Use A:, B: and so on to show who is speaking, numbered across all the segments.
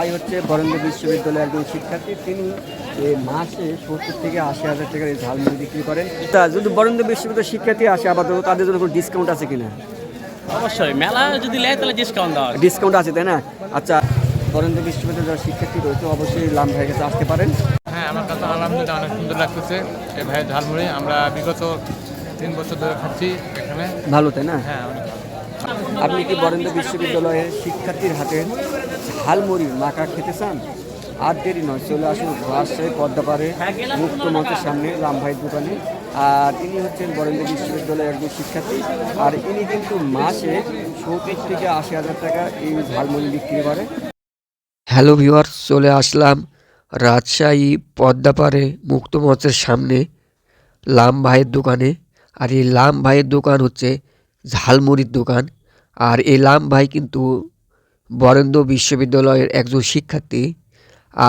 A: ভাই হচ্ছে বরেন্দ্র বিশ্ববিদ্যালয়ের একজন শিক্ষার্থী। তিনি মাসে 70 থেকে 80 হাজার টাকার এই ঝালমুড়ি বিক্রি করেন। তা যদি বরেন্দ্র বিশ্ববিদ্যালয়ের শিক্ষার্থী আসে আপাতত তাদের জন্য কোনো ডিসকাউন্ট আছে কিনা?
B: অবশ্যই মেলা যদি নেয় তাহলে ডিসকাউন্ট দেওয়া হবে।
A: ডিসকাউন্ট আছে তাই না? আচ্ছা, বরেন্দ্র বিশ্ববিদ্যালয়ের যারা শিক্ষার্থী রয়েছে অবশ্যই লাম ভাইয়ের কাছে আসতে পারেন।
C: হ্যাঁ, আমার কাছে আলহামদুলিল্লাহ অনেক সুন্দর লাগতেছে এই ভাইয়ের ঝালমুড়ি। আমরা বিগত 3 বছর ধরে খাচ্ছি এখানে।
A: ভালো তাই না?
C: হ্যাঁ, অনেক ভালো।
A: আপনি কি বরেন্দ্র বিশ্ববিদ্যালয়ের শিক্ষার্থীর হাতে ঝালমুড়ি মাখা খেতে চান? আর দেরি নয়, চলে আসুন রাজশাহী পদ্মাপাড়ে মুক্ত মঞ্চের সামনে লাম ভাইয়ের দোকানে। আর ইনি হচ্ছেন বরেন্দ্র বিশ্ববিদ্যালয়ের একজন শিক্ষার্থী। আর ইনি কিন্তু মাসে 70 থেকে 80 হাজার টাকা এই ঝালমুড়ি বিক্রি করে। হ্যালো ভিউয়ার্স, চলে আসলাম রাজশাহী পদ্মাপাড়ে মুক্ত মঞ্চের সামনে লাম ভাইয়ের দোকানে। আর এই লাম ভাইয়ের দোকান হচ্ছে ঝালমুড়ির দোকান। আর এই লাম ভাই কিন্তু বরেন্দ্র বিশ্ববিদ্যালয়ের একজন শিক্ষার্থী।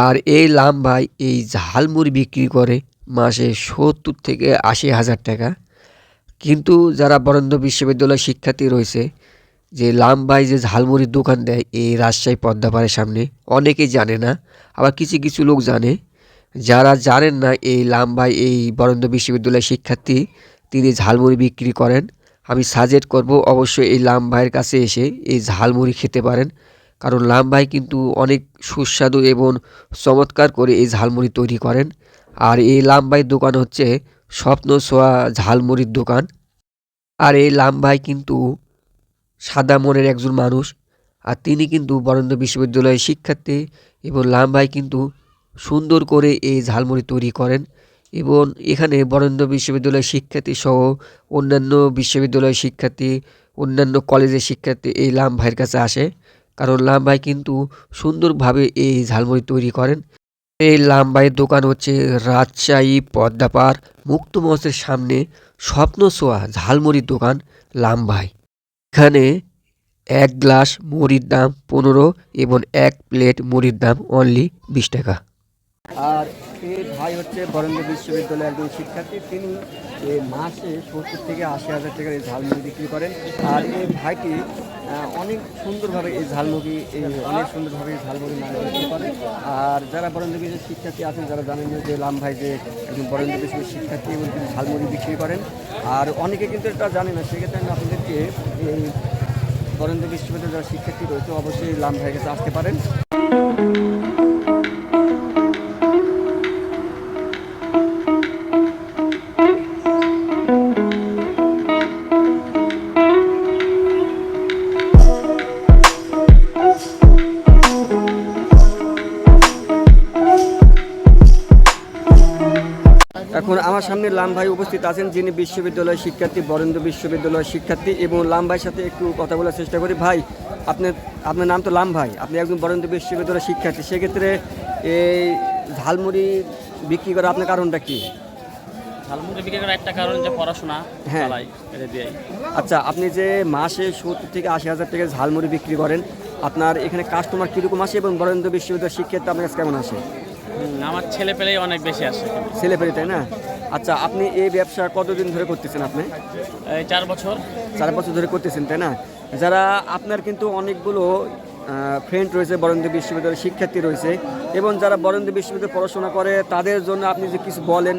A: আর এই লাম ভাই এই ঝালমুড়ি বিক্রি করে মাসে 70 থেকে 80 হাজার টাকা। কিন্তু যারা বরেন্দ্র বিশ্ববিদ্যালয়ের শিক্ষার্থী রয়েছে, যে লাম ভাই যে ঝালমুড়ির দোকান দেয় এই রাজশাহী পদ্মাপাড়ের সামনে, অনেকেই জানে না, আবার কিছু কিছু লোক জানে। যারা জানেন না এই লাম ভাই এই বরেন্দ্র বিশ্ববিদ্যালয়ের শিক্ষার্থী, তিনি ঝালমুড়ি বিক্রি করেন। আমি সাজেস্ট করব অবশ্যই এই লাম ভাইয়ের কাছে এসে এই ঝালমুড়ি খেতে পারেন, কারণ লাম ভাই কিন্তু অনেক সুস্বাদু এবং চমৎকার করে এই ঝালমুড়ি তৈরি করেন। আর এই লাম ভাইয়ের দোকান হচ্ছে স্বপ্ন ছোঁয়া ঝালমুড়ির দোকান। আর এই লাম ভাই কিন্তু সাদা মনের একজন মানুষ। আর তিনি কিন্তু বরেন্দ্র বিশ্ববিদ্যালয়ের শিক্ষার্থী, এবং লাম ভাই কিন্তু সুন্দর করে এই ঝালমুড়ি তৈরি করেন। এবং এখানে বরেন্দ্র বিশ্ববিদ্যালয়ের শিক্ষার্থী সহ অন্যান্য বিশ্ববিদ্যালয়ের শিক্ষার্থী, অন্যান্য কলেজের শিক্ষার্থী এই লাম ভাইয়ের কাছে আসে, কারণ লাম ভাই কিন্তু সুন্দরভাবে এই ঝালমুড়ি তৈরি করেন। এই লাম ভাইয়ের দোকান হচ্ছে রাজশাহী পদ্মাপাড় মুক্ত মঞ্চের সামনে স্বপ্ন ছোঁয়া ঝালমুড়ির দোকান লাম ভাই। এখানে 1 গ্লাস মুড়ির দাম 15 এবং 1 প্লেট মুড়ির দাম অনলি 20 টাকা। আর এই ভাই হচ্ছে বরেন্দ্র বিশ্ববিদ্যালয়ের একজন শিক্ষার্থী। তিনি মাসে 70 থেকে 80 হাজার টাকার এই ঝালমুড়ি বিক্রি করেন। আর এই ভাইটি অনেক সুন্দরভাবে এই ঝালমুড়ি বিক্রি করেন। আর যারা বরেন্দ্র বিশ্ববিদ্যালয়ের শিক্ষার্থী আছেন, যারা জানেন যে লাম ভাই যে একজন বরেন্দ্র বিশ্ববিদ্যালয়ের শিক্ষার্থী এবং তিনি ঝালমুড়ি বিক্রি করেন। আর অনেকে কিন্তু এটা জানে না, সেক্ষেত্রে আমি আপনাদেরকে এই বরেন্দ্র বিশ্ববিদ্যালয়ের যারা শিক্ষার্থী রয়েছে অবশ্যই লাম ভাইয়ের কাছে আসতে পারেন। এখন আমার সামনে লাম ভাই উপস্থিত আছেন, যিনি বিশ্ববিদ্যালয়ের শিক্ষার্থী, বরেন্দ্র বিশ্ববিদ্যালয়ের শিক্ষার্থী। এবং লাম ভাইয়ের সাথে একটু কথা বলার চেষ্টা করি। ভাই, আপনার নাম তো লাম ভাই, আপনি একজন বরেন্দ্র বিশ্ববিদ্যালয়ের শিক্ষার্থী, সেক্ষেত্রে এই ঝালমুড়ি বিক্রি করা আপনার কারণটা কি?
B: ঝালমুড়ি বিক্রি করার একটা কারণ যে পড়াশোনা চালাই এটা দিয়ে।
A: আচ্ছা, আপনি যে মাসে 70 থেকে 80 হাজার টাকা ঝালমুড়ি বিক্রি করেন, আপনার এখানে কাস্টমার কীরকম আসে এবং বরেন্দ্র বিশ্ববিদ্যালয়ের শিক্ষার্থী আপনার কাছে কেমন আসে?
B: আমার ছেলে পেলেই অনেক বেশি আসে।
A: ছেলে পেলে, তাই না? আচ্ছা, আপনি এই ব্যবসা কতদিন ধরে করতেছেন? আপনি
B: এই 4 বছর।
A: 4 বছর ধরে করতেছেন, তাই না? যারা আপনার কিন্তু অনেকগুলো ফ্রেন্ড রয়েছে, বরেন্দ্র বিশ্ববিদ্যালয়ের শিক্ষার্থী রয়েছে, এবং যারা বরেন্দ্র বিশ্ববিদ্যালয়ে পড়াশোনা করে তাদের জন্য আপনি যে কিছু বলেন,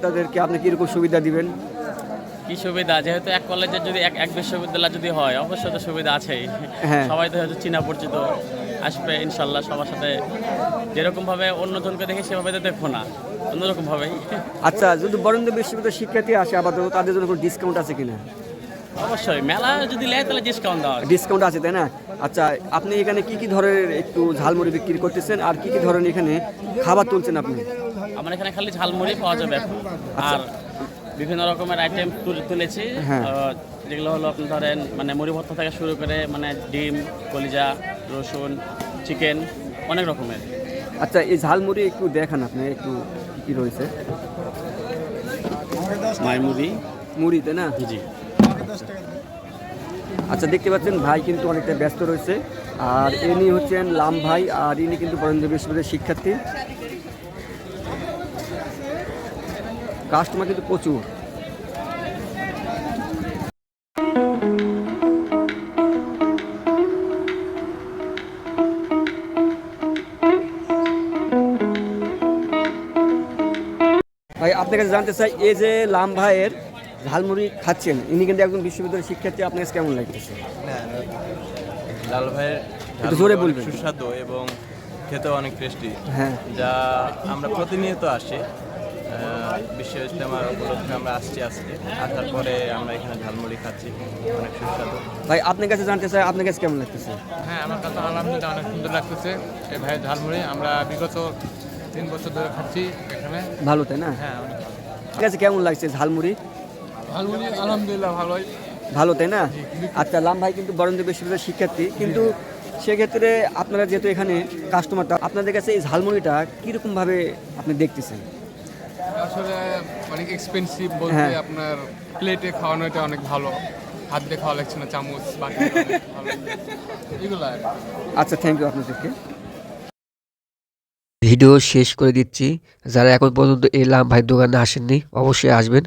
A: তাদেরকে আপনি কীরকম সুবিধা দিবেন?
B: কি সুবিধা, যেহেতু এক কলেজের যদি এক বিশ্ববিদ্যালয় যদি হয় অবশ্যই তো সুবিধা আছেই।
A: হ্যাঁ,
B: সবাই তো হয়তো চিনা পরিচিত আসবে ইনশাল্লাহ। সবার সাথে যেরকমভাবে অন্যজনকে দেখে সেভাবে তো দেখবো না, অন্যরকমভাবেই।
A: আচ্ছা, যদি বরেন্দ্র বিশ্ববিদ্যালয়ের শিক্ষার্থী আসে আপাতত তাদের জন্য কোনো ডিসকাউন্ট আছে কিনা?
B: অবশ্যই মেলা যদি নেয় তাহলে ডিসকাউন্ট দেওয়া হবে।
A: ডিসকাউন্ট আছে, তাই না? আচ্ছা, আপনি এখানে কি কি ধরনের একটু ঝালমুড়ি বিক্রি করতেছেন আর কি কি ধরনের এখানে খাবার তুলছেন আপনি?
B: আমার এখানে খালি ঝালমুড়ি পাওয়া যাবে এখন। আর বিভিন্ন রকমের আইটেম তুলেছি, যেগুলো হলো আপনি ধরেন মানে মুড়ি ভর্তা থেকে শুরু করে মানে ডিম, কলিজা, রসুন, চিকেন, অনেক রকমের।
A: আচ্ছা, এই ঝালমুড়ি একটু দেখান আপনি, একটু কি রয়েছে?
B: মাইমুড়ি
A: মুড়ি, তাই না?
B: জি।
A: আচ্ছা, দেখতে পাচ্ছেন ভাই কিন্তু অনেকটা ব্যস্ত রয়েছে। আর ইনি হচ্ছেন লাম ভাই, আর ইনি কিন্তু বরেন্দ্র বিশ্ববিদ্যালয়ের শিক্ষার্থী। কাস্টমার কিন্তু প্রচুর। ভাই আপনার কাছে জানতে চাই, এই যে লাম ভাইয়ের ঝালমুড়ি খাচ্ছেন, ইনি কিন্তু একজন বিশ্ববিদ্যালয়ের শিক্ষার্থী, আপনার কাছে কেমন লাগতেছে?
D: লাল ভাইয়ের
A: একটু জোরে বলবেন।
D: সুস্বাদু এবং খেতেও অনেক টেস্টি,
A: হ্যাঁ,
D: যা আমরা প্রতিনিয়ত আসি। বিশ্ব ইজতেমার উপলক্ষে আমরা আসছি, আজকে আসার পরে আমরা এখানে ঝালমুড়ি খাচ্ছি, অনেক সুস্বাদু।
A: ভাই আপনার কাছে জানতে চাই, আপনার কাছে কেমন লাগতেছে?
C: হ্যাঁ, আমার কাছে আলহামদুলিল্লাহ অনেক সুন্দর লাগতেছে এই ভাইয়ের ঝালমুড়ি। আমরা বিগত 3 বছর ধরে খাচ্ছি এখানে।
A: ভালো, তাই না?
C: হ্যাঁ, অনেক ভালো।
A: আপনার কাছে কেমন লাগছে ঝালমুড়ি?
C: ঝালমুড়ি আলহামদুলিল্লাহ ভালোই।
A: ভালো, তাই না? আচ্ছা, লাম ভাই কিন্তু বরেন্দ্র বিশ্ববিদ্যালয়ের শিক্ষার্থী, কিন্তু সেক্ষেত্রে আপনারা যেহেতু এখানে কাস্টমার, আপনাদের কাছে এই ঝালমুড়িটা কীরকমভাবে আপনি দেখতেছেন?
E: আসলে অনেক এক্সপেন্সিভ বলতে
A: হ্যাঁ।
E: আপনার প্লেটে খাওয়ানো এটা অনেক ভালো, হাত দিয়ে খাওয়া লাগছে না, চামচ বাটি ভালো এগুলো আর কি।
A: আচ্ছা, থ্যাংক ইউ আপনাদেরকে। ভিডিও শেষ করে দিচ্ছি। যারা এখন পর্যন্ত এই লাম ভাই দোকানে আসেননি, অবশ্যই আসবেন।